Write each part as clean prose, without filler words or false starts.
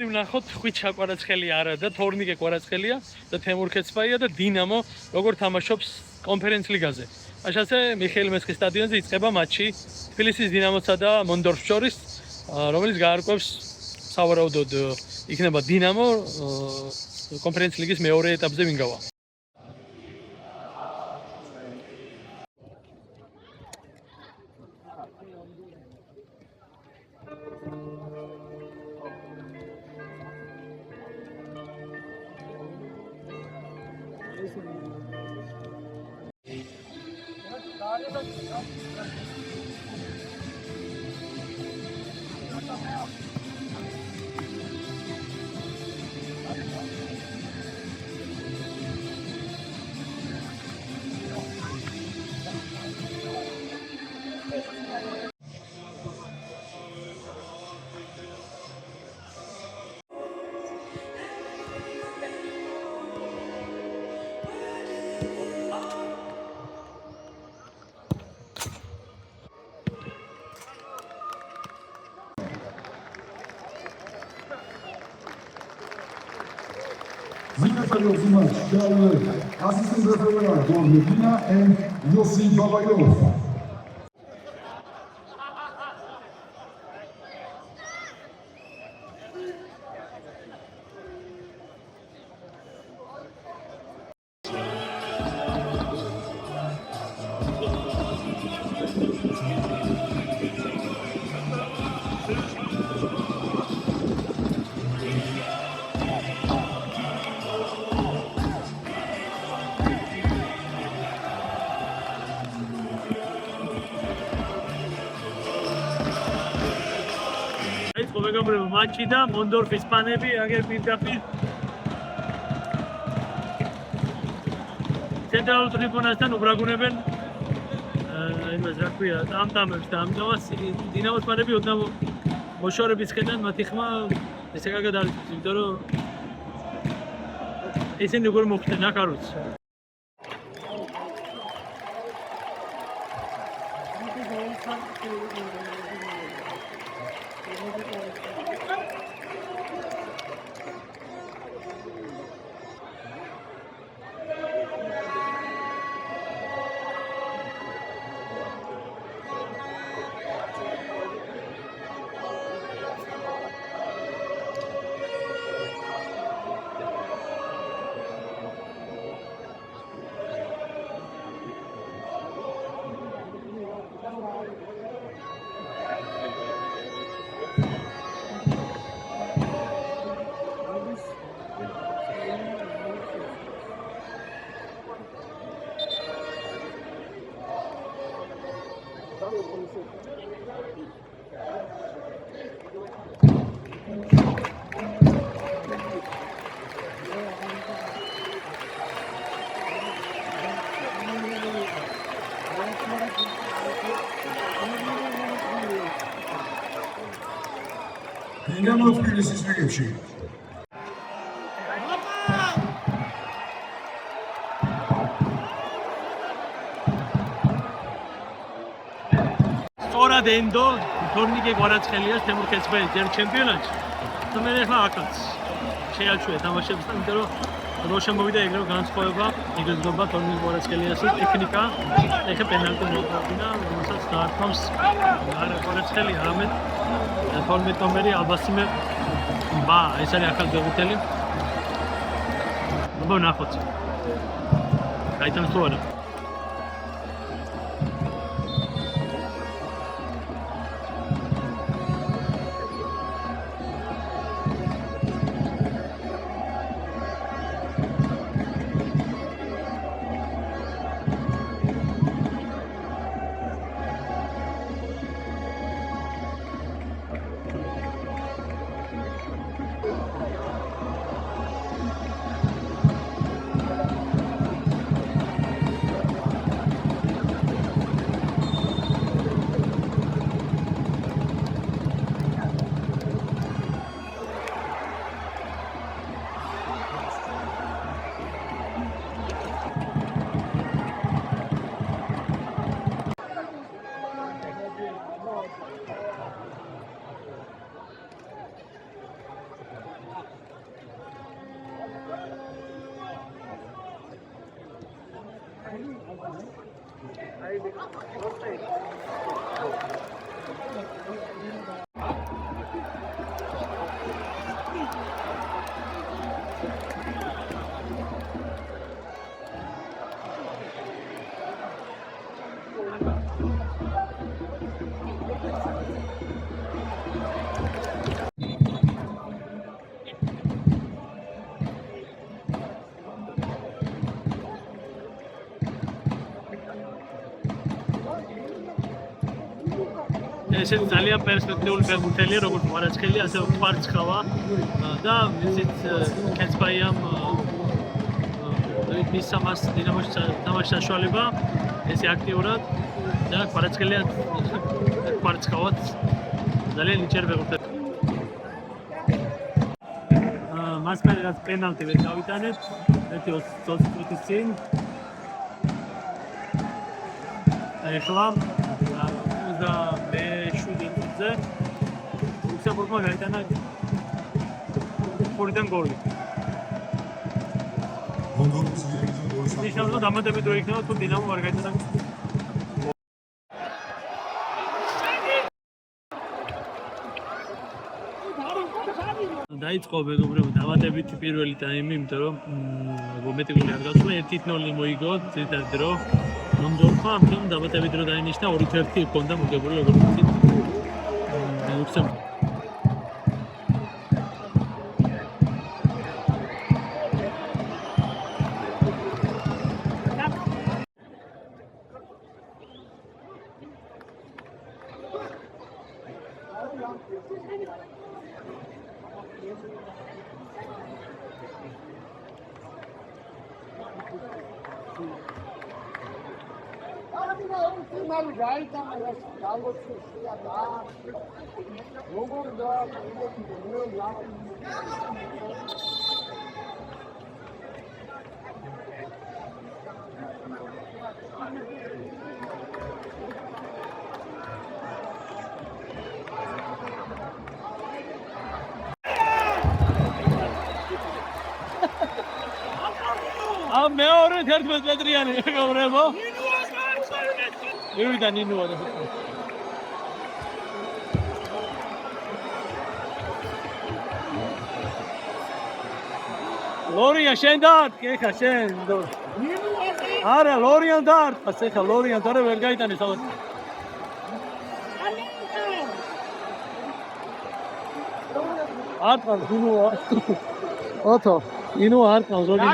ვნახოთ ხვიჩა კვარაცხელი არა და თორნიკე კვარაცხელია და თემურ ქეცფაია და დინამო როგორ თამაშობს კონფერენც ლიგაზე. Așa მიხეილ მესხის სტადიონზე იწყება მატჩი თბილისის დინამოსა და მონდორფს შორის, რომელიც გაარკვევს სავარაუდოდ იქნება დინამო კონფერენც ლიგის მეორე ეტაპზე ვინგავა. Winner of the match, assistant referee for Medina and Yossi Babayov. მეგობრებო, მატჩი და მონდორფის ფანები აგერ პირდაპირ ცენტრალურ ტრიბუნასთან უბრაგუნებენ იმას რა ქვია, ამტამებს და ამიტომაც დინამოს ფანები ოდნავ მოშორების ხედან მათი ხმა ესე კარგად არის, იმიტომ რომ ისინი როგორ მოხდნენ აქ არ ვიცი. Dinamo Tbilisis რიგებში. სწორად ენდო თორნიკე კვარაცხელიას თემურ ქეცფაიას ჯერ ჩემპიონატში. და მე ახლა აქაც შეაჩვია თამაშებისთან, იმიტომ რომ რო შემოვიდა ეგრევე განსხვავება, იგრძნობა თორნიკე კვარაცხელიას ტექნიკა, ეხა პენალტი მოუყავდა, რომელსაც დაართმევს არა კვარაცხელი, არამედ 12 ნომერი ალბასიმე ბა, ეს არის ახალგაზრდელი. აბა ნახოთ. გაიტანს თუ არა? ესეც ძალიან პერსპექტიული ფეხბურთელია, როგორც მარაცხელი, ასევე კვარცხავა და ისიც კეცბაიამ მისცა მას დინამოში თამაშის საშუალება, ესე აქტიურად და მარაცხელია კვარცხავაც ძალიან ნიჭიერი ფეხბურთელი. მას მერე რაც პენალტი ვერ გავიტანეთ, 1-20 წუთის წინ. ეხლა და მე 7 წუთზე ლუქსემბურგმა გაიტანა ფორიდან გოლი. ნიშნავდა დამატებით რო იქნება თუ დინამო არ გაიტანა. დაიწყო მეგობრებო დამატებითი პირველი ტაიმი, იმიტომ რომ მეტი გოლი არ გასულა, 1-0 მოიგო ძირითადად დრო. ნამდვილად ამ დამატებით რო დაინიშნა 2-1 ჰქონდა მოგებული როგორც ვთქვით ლუქსემბურგი. ამ მეორე 11 მეტრიანი მეგობრებო. ვიდან ინუა და ლორია შენ დაარტყი ეხა შენ არა ლორიან დაარტყას ეხა ლორიან და ვერ გაიტანე სადაც არტყავს ინუა ოთო ინუა არტყავს ზოგი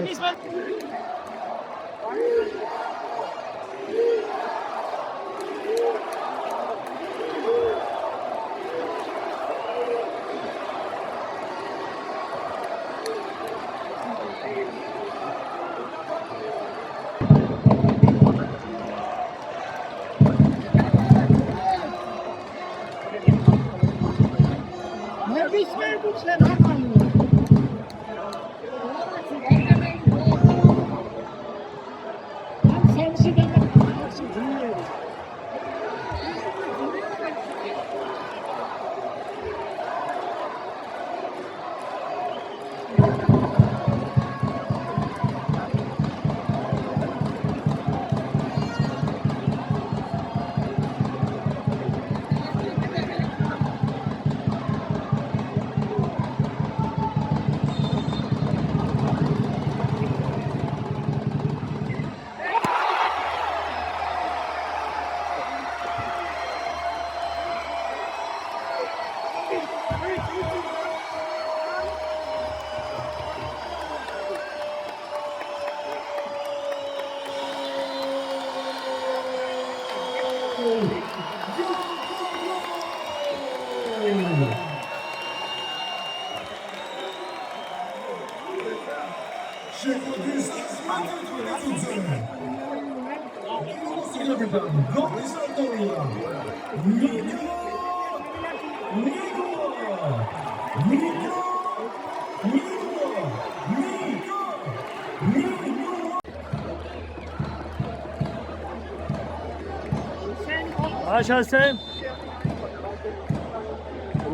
აშასე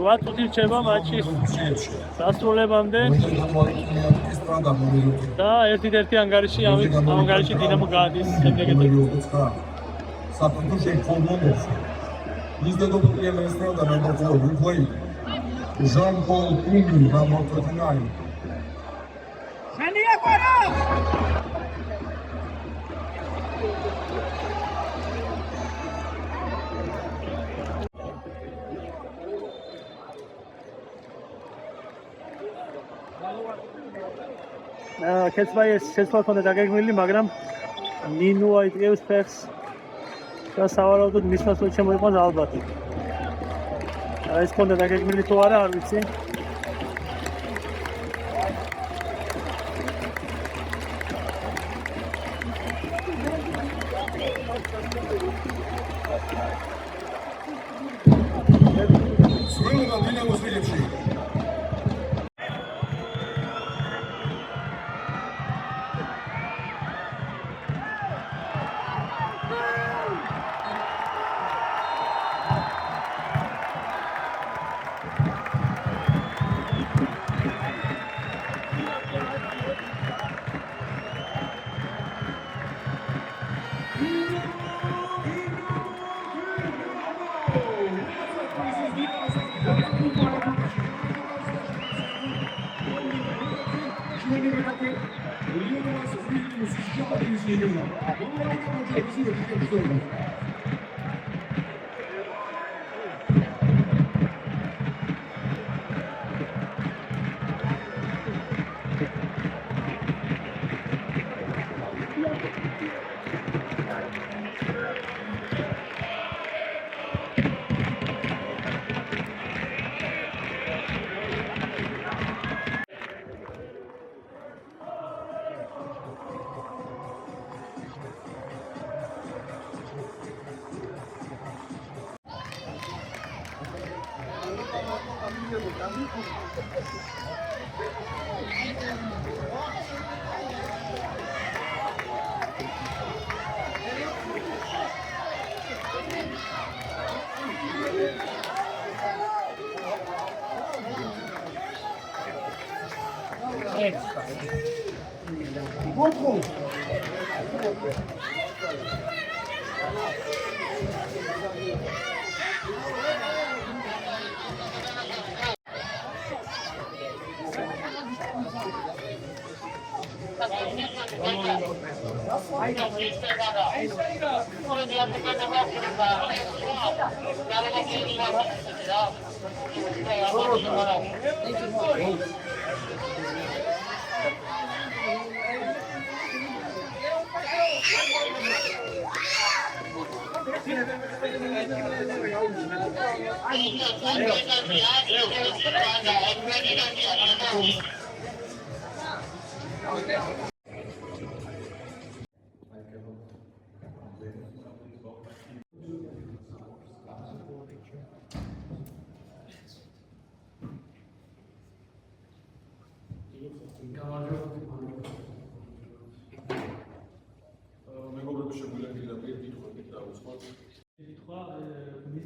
8 წუთი რჩება მატჩის დასრულებამდე. სტრადა ნომერი 4. და ერთ-ერთი ანგარიში ამით ანგარიში დინამო გადის შემდეგ ნომერი 29. საფრთხე შეფორმულებს. ის დედოფალია ესტრადა ნომერი 4 replay. Jean-Paul Koumi number 29. Sania para! კეცბაიეს შეცვლა ქონდა დაგეგმილი, მაგრამ ნინო აიწევს ფეხს და სავარაუდოდ მის მასვე შემოიყვანს ალბათ. ეს ქონდა დაგეგმილი თუ არა, არ ვიცი. სრულდება დინამოს რიგებში.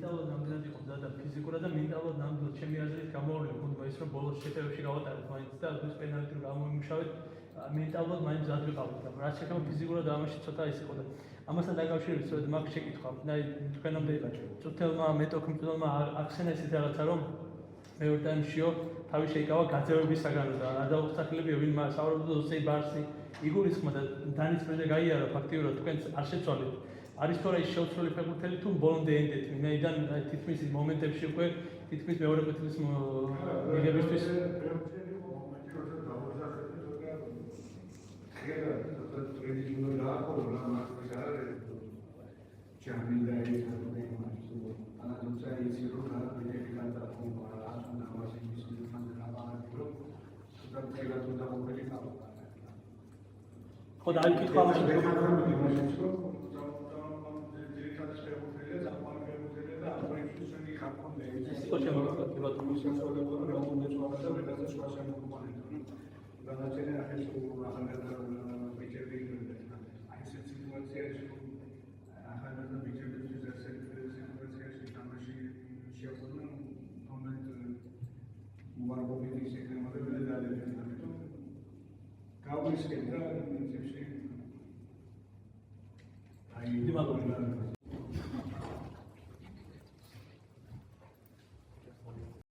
მენტალურად ნამდვილად იყო და ფიზიკურად და მენტალურად ნამდვილად ჩემი აზრით გამოვლინე გუნდმა ის რომ ბოლოს შეფერებში გავატარეთ მაინც და ის პენალტი გამომიმუშავეთ მენტალურად მაინც მზად ვიყავით და რაც შექმნა ფიზიკურად ამაში ცოტა ის იყო და ამასთან დაკავშირებით სწორედ მაგ შეკითხვა და თქვენამდე წუთელმა მეტოქმედებმა ახსენა ისეთ რაღაცა რომ მეორე ტაიმშიო თავი შეიკავა გაძევებისაგან და არ დაუსახლებია ვინმა სავარაუდოდ ოსეი ბარსი იგულისხმა და დანისმრე და გაიარა ფაქტიურად თქვენ არ შეცვალეთ არის თორე ის შეუცვლელი ფეხბურთელი თუ ბოლომდე ენდეთ ვინაიდან თითქმის ის მომენტებში უკვე თითქმის მეორე კვირტის მიღებისთვის ხო და აი კითხვა ამაში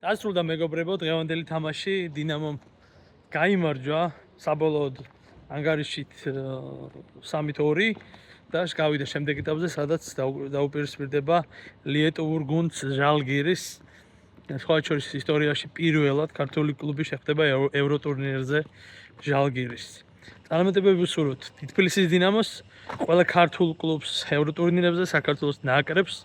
დასრულდა მეგობრებო დღევანდელი თამაში დინამომ გაიმარჯვა საბოლოოდ ანგარიშით 3-2 და გავიდა შემდეგ ეტაპზე სადაც დაუპირისპირდება ლიეტუვურ გუნდს ჟალგირის სხვა შორის ისტორიაში პირველად ქართული კლუბი შეხვდება ევროტურნირზე ჟალგირის წარმატებები ვუსურვოთ თბილისის დინამოს ყველა ქართულ კლუბს ევროტურნირებზე საქართველოს ნაკრებს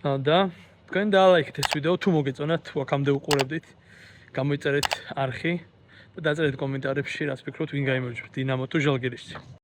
და თქვენ დაალაიქეთ ეს ვიდეო თუ მოგეწონათ აქამდე უყურებდით გამოიწერეთ არხი და დაწერეთ კომენტარებში რაც ფიქრობთ ვინ გაიმარჯვებს დინამო თუ ჟალგირისი